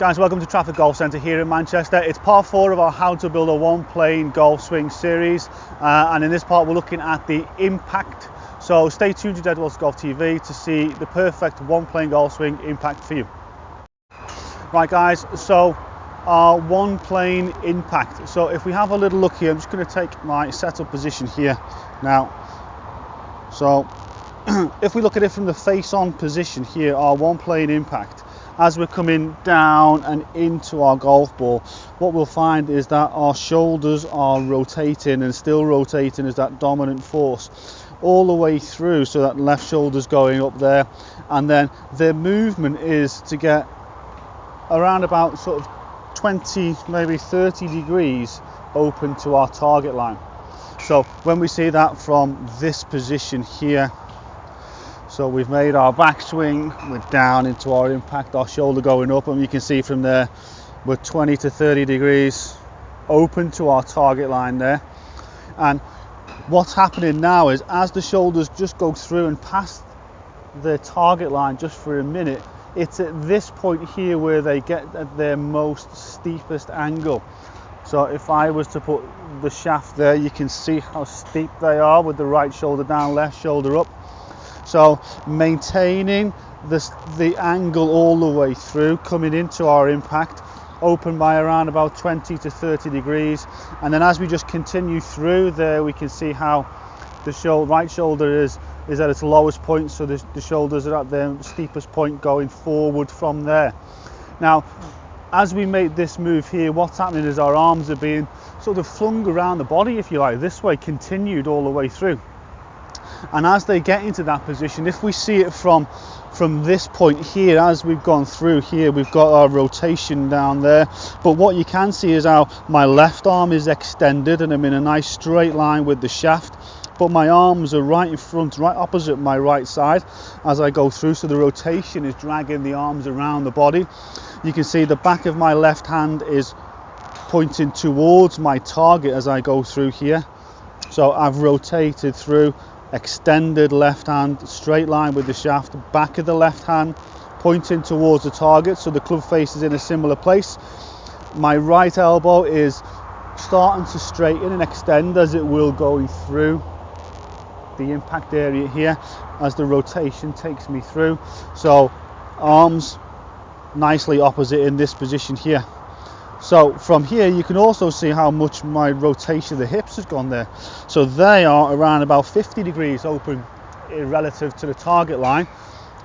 Guys, welcome to Trafford Golf Centre here in Manchester. It's part 4 of our How to Build a One-Plane Golf Swing series, and in this part we're looking at the impact. So stay tuned to Dead Walls Golf TV to see the perfect one-plane golf swing impact for you. Right guys, so our one-plane impact. So if we have a little look here, I'm just going to take my setup position here now. So if we look at it from the face-on position here, our one-plane impact, as we're coming down and into our golf ball, what we'll find is that our shoulders are rotating and still rotating as that dominant force all the way through, so that left shoulder's going up there, and then the movement is to get around about sort of 20, maybe 30 degrees open to our target line. So when we see that from this position here, so we've made our backswing, we're down into our impact, our shoulder going up, and you can see from there we're 20 to 30 degrees open to our target line there. And what's happening now is, as the shoulders just go through and past the target line just for a minute, it's at this point here where they get at their most steepest angle. So if I was to put the shaft there, you can see how steep they are with the right shoulder down, left shoulder up. So maintaining the angle all the way through, coming into our impact, open by around about 20 to 30 degrees. And then as we just continue through there, we can see how the right shoulder is at its lowest point, so the shoulders are at their steepest point going forward from there. Now, as we make this move here, what's happening is our arms are being sort of flung around the body, if you like, this way, continued all the way through. And as they get into that position, if we see it from this point here, as we've gone through here, we've got our rotation down there, but what you can see is how my left arm is extended and I'm in a nice straight line with the shaft, but my arms are right in front, right opposite my right side as I go through, so the rotation is dragging the arms around the body. You can see the back of my left hand is pointing towards my target as I go through here. So I've rotated through, extended left hand, straight line with the shaft, back of the left hand pointing towards the target, so the club face is in a similar place. My right elbow is starting to straighten and extend as it will going through the impact area here as the rotation takes me through. So arms nicely opposite in this position here. So from here you can also see how much my rotation of the hips has gone there. So they are around about 50 degrees open relative to the target line.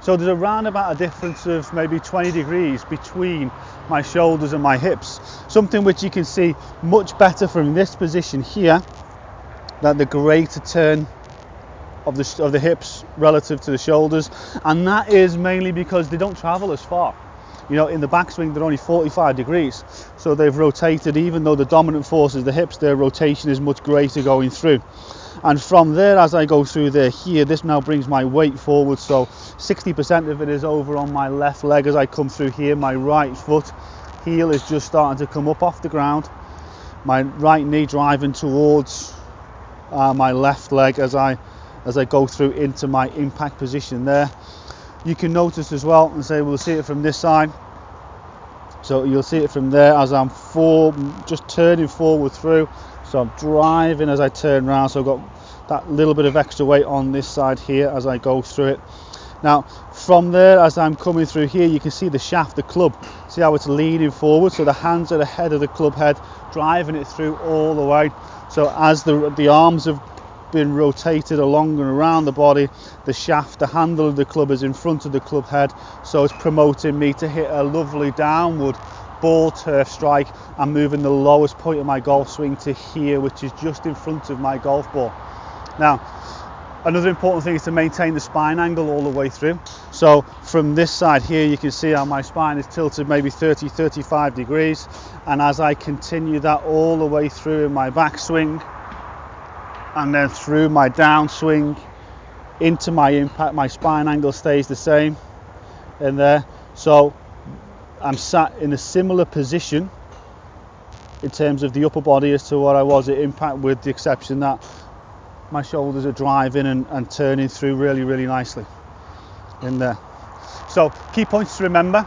So there's around about a difference of maybe 20 degrees between my shoulders and my hips. Something which you can see much better from this position here, that the greater turn of the hips relative to the shoulders, and that is mainly because they don't travel as far. You know, in the backswing they're only 45 degrees, so they've rotated, even though the dominant force is the hips, their rotation is much greater going through. And from there, as I go through there here, this now brings my weight forward, so 60% of it is over on my left leg as I come through here. My right foot heel is just starting to come up off the ground, my right knee driving towards my left leg as I go through into my impact position there. You can notice as well, and say we'll see it from this side, so you'll see it from there as I'm just turning forward through, so I'm driving as I turn around, so I've got that little bit of extra weight on this side here as I go through it. Now from there, as I'm coming through here, you can see the shaft, the club, see how it's leaning forward, so the hands are ahead of the club head, driving it through all the way. So as the arms have been rotated along and around the body, the shaft, the handle of the club is in front of the club head, so it's promoting me to hit a lovely downward ball turf strike and moving the lowest point of my golf swing to here, which is just in front of my golf ball. Now another important thing is to maintain the spine angle all the way through. So from this side here, you can see how my spine is tilted maybe 30-35 degrees, and as I continue that all the way through in my backswing and then through my downswing into my impact, my spine angle stays the same in there. So I'm sat in a similar position in terms of the upper body as to what I was at impact, with the exception that my shoulders are driving and turning through really nicely in there. So key points to remember: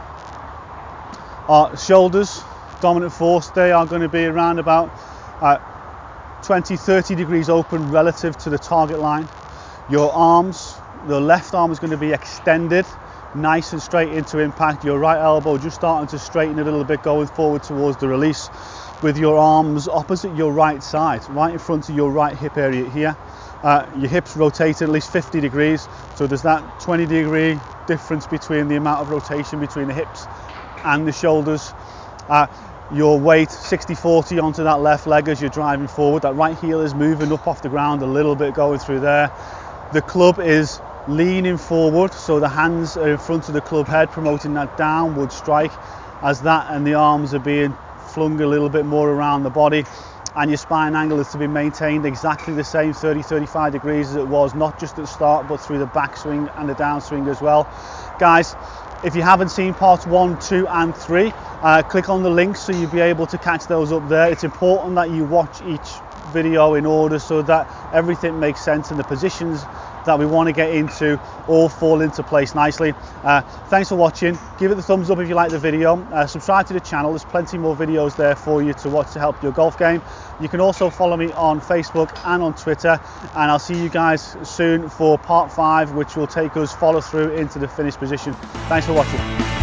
Our shoulders, dominant force, they are going to be around about 20-30 degrees open relative to the target line. Your arms, the left arm is going to be extended nice and straight into impact. Your right elbow just starting to straighten a little bit, going forward towards the release, with your arms opposite your right side, right in front of your right hip area here. Your hips rotate at least 50 degrees, so there's that 20-degree difference between the amount of rotation between the hips and the shoulders. Your weight 60-40 onto that left leg as you're driving forward. That right heel is moving up off the ground a little bit, going through there. The club is leaning forward, so the hands are in front of the club head, promoting that downward strike, as that and the arms are being flung a little bit more around the body. And your spine angle is to be maintained exactly the same, 30-35 degrees as it was, not just at the start but through the backswing and the downswing as well. Guys, if you haven't seen parts 1, 2 and 3, click on the links so you'll be able to catch those up there. It's important that you watch each video in order so that everything makes sense and the positions that we want to get into all fall into place nicely. Thanks for watching. Give it the thumbs up if you like the video. Subscribe to the channel. There's plenty more videos there for you to watch to help your golf game. You can also follow me on Facebook and on Twitter, and I'll see you guys soon for part 5, which will take us follow through into the finished position. Thanks for watching.